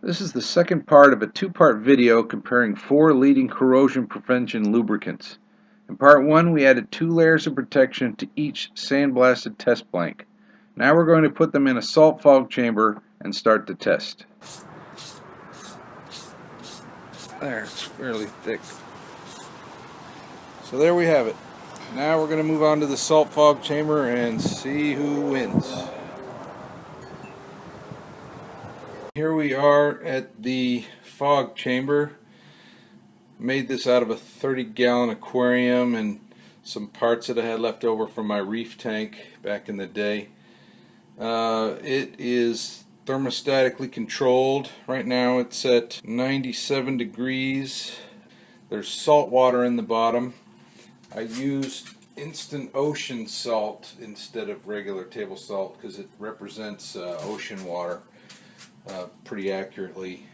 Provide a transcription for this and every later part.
This is the second part of a two-part video comparing 4 leading corrosion prevention lubricants. In part 1 we added 2 layers of protection to each sandblasted test blank. Now we're going to put them in a salt fog chamber and start the test. There, it's fairly thick. So there we have it. Now we're going to move on to the salt fog chamber and see who wins. Here we are at the fog chamber. Made this out of a 30-gallon aquarium and some parts that I had left over from my reef tank back in the day. It is thermostatically controlled. Right now it's at 97 degrees. There's salt water in the bottom. I used instant ocean salt instead of regular table salt because it represents ocean water pretty accurately.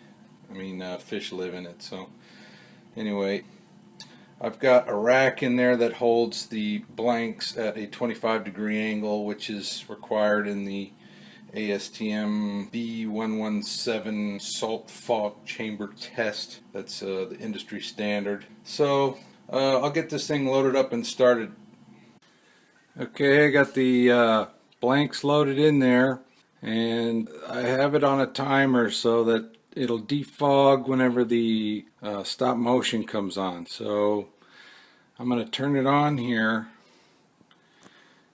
I mean, fish live in it. So anyway, I've got a rack in there that holds the blanks at a 25-degree angle, which is required in the ASTM B117 salt fog chamber test. That's the industry standard. So I'll get this thing loaded up and started. Okay, I got the blanks loaded in there, and I have it on a timer so that it'll defog whenever the stop motion comes on. So I'm going to turn it on here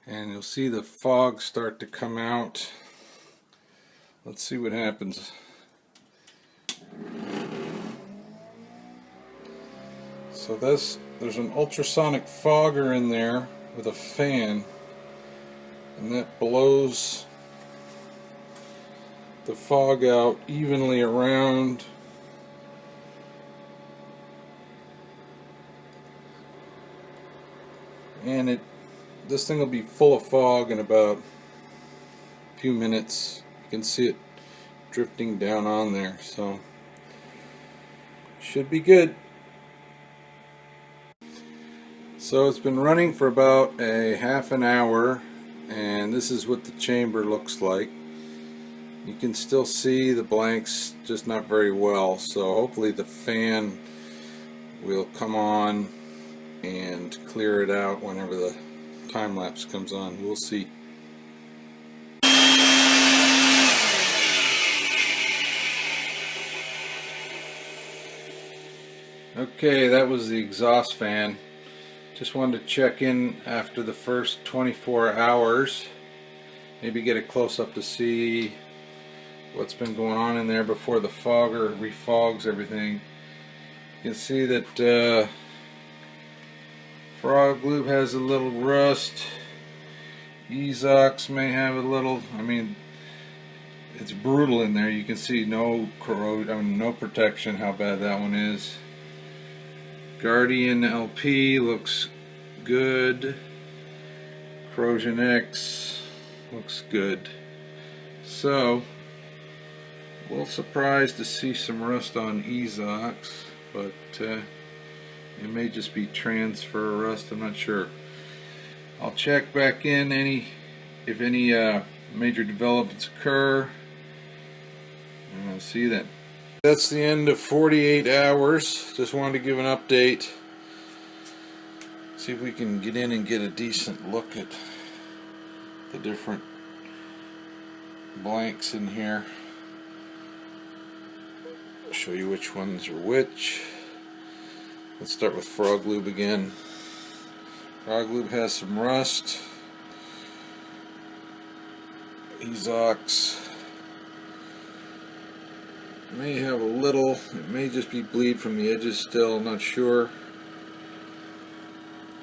and you'll see the fog start to come out. Let's see what happens. So there's an ultrasonic fogger in there with a fan, and that blows the fog out evenly around. And this thing will be full of fog in about a few minutes. You can see it drifting down on there, so should be good. So it's been running for about a half an hour, and this is what the chamber looks like. You can still see the blanks, just not very well, so hopefully the fan will come on and clear it out whenever the time-lapse comes on. We'll see. Okay, that was the exhaust fan. Just wanted to check in after the first 24 hours. Maybe get a close-up to see what's been going on in there before the fogger refogs everything. You can see that FrogLube has a little rust. Eezox may have a little. I mean, it's brutal in there. You can see no corrosion, no protection. How bad that one is. Guardian LP looks good. CorrosionX looks good. So, a little surprised to see some rust on Eezox, but it may just be transfer rust. I'm not sure. I'll check back in if any major developments occur, and I'll see you then. That's the end of 48 hours. Just wanted to give an update. See if we can get in and get a decent look at the different blanks in here. I'll show you which ones are which. Let's start with FrogLube again. FrogLube has some rust. Eezox may have a little. It may just be bleed from the edges still. I'm not sure.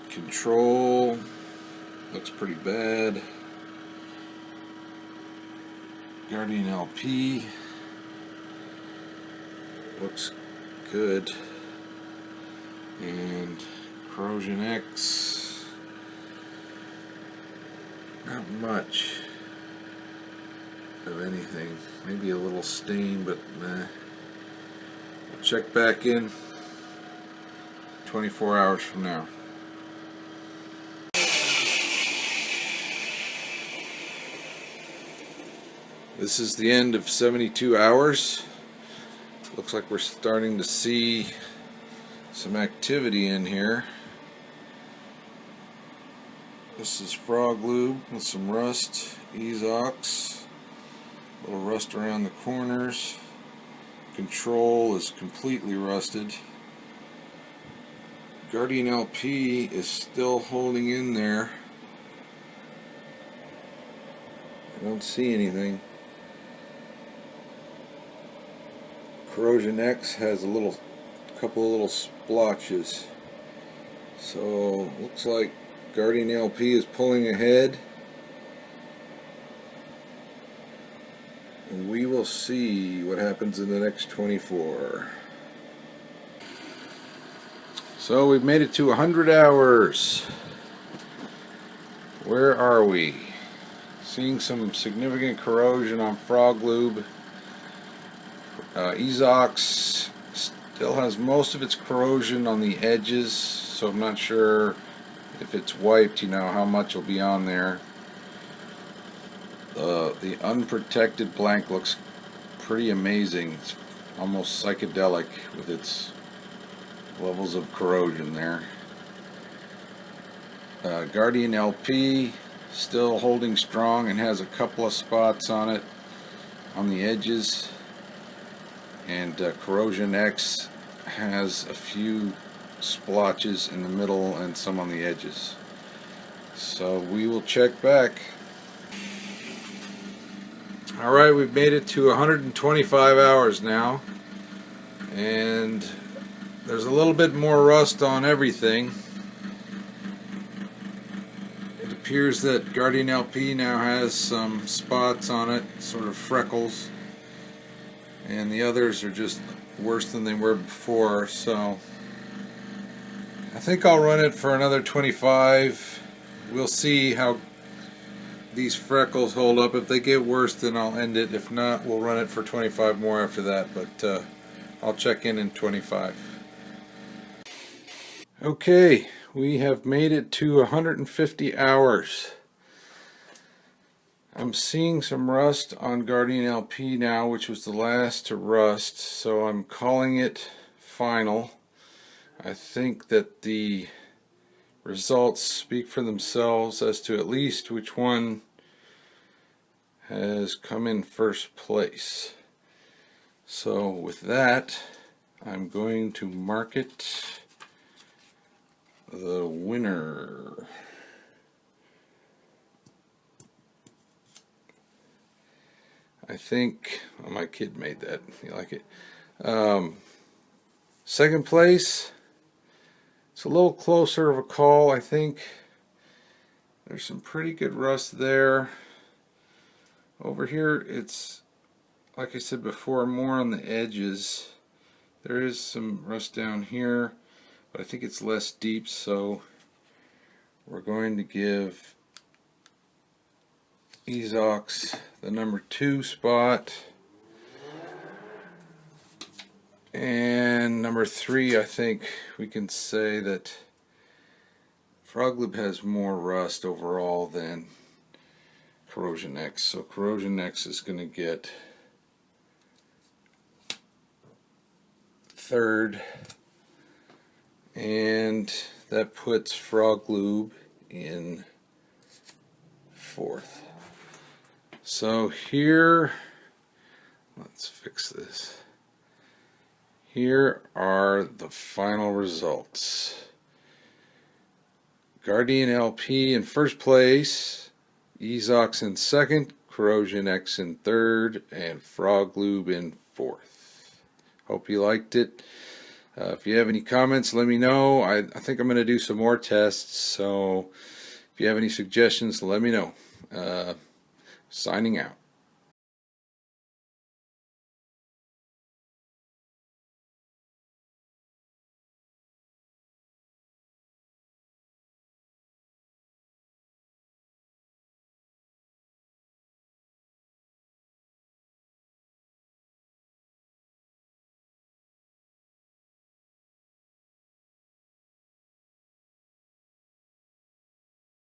Control looks pretty bad. Guardian LP looks good. And CorrosionX, not much of anything. Maybe a little stain, but nah. We'll check back in 24 hours from now. This is the end of 72 hours. Looks like we're starting to see some activity in here. This is FrogLube with some rust, Eezox, a little rust around the corners. Control is completely rusted. Guardian LP is still holding in there. I don't see anything. CorrosionX has a couple of little splotches. So looks like Guardian LP is pulling ahead, and we will see what happens in the next 24. So we've made it to 100 hours. Where are we? Seeing some significant corrosion on FrogLube. Eezox still has most of its corrosion on the edges, so I'm not sure if it's wiped, how much will be on there. The unprotected blank looks pretty amazing. It's almost psychedelic with its levels of corrosion there. Guardian LP still holding strong and has a couple of spots on it on the edges, and CorrosionX has a few splotches in the middle and some on the edges. So we will check back. Alright, we've made it to 125 hours now, and there's a little bit more rust on everything. It appears that Guardian LP now has some spots on it, sort of freckles, and the others are just worse than they were before. So I think I'll run it for another 25. We'll see how these freckles hold up. If they get worse, then I'll end it. If not, we'll run it for 25 more after that, but I'll check in 25. Okay, we have made it to 150 hours. I'm seeing some rust on Guardian LP now, which was the last to rust, so I'm calling it final. I think that the results speak for themselves as to at least which one has come in first place. So with that, I'm going to market the winner. I think my kid made that. You like it? Second place, it's a little closer of a call. I think there's some pretty good rust there. Over here, it's, like I said before, more on the edges. There is some rust down here, but I think it's less deep, so we're going to give Eezox the number 2 spot, and number 3, I think we can say that FrogLube has more rust overall than CorrosionX, so CorrosionX is going to get 3rd, and that puts FrogLube in 4th. So here, let's fix this. Here are the final results. Guardian LP in first place, Eezox in second, CorrosionX in third, and FrogLube in 4th. Hope you liked it. If you have any comments, let me know. I think I'm going to do some more tests, so if you have any suggestions, let me know. Signing out.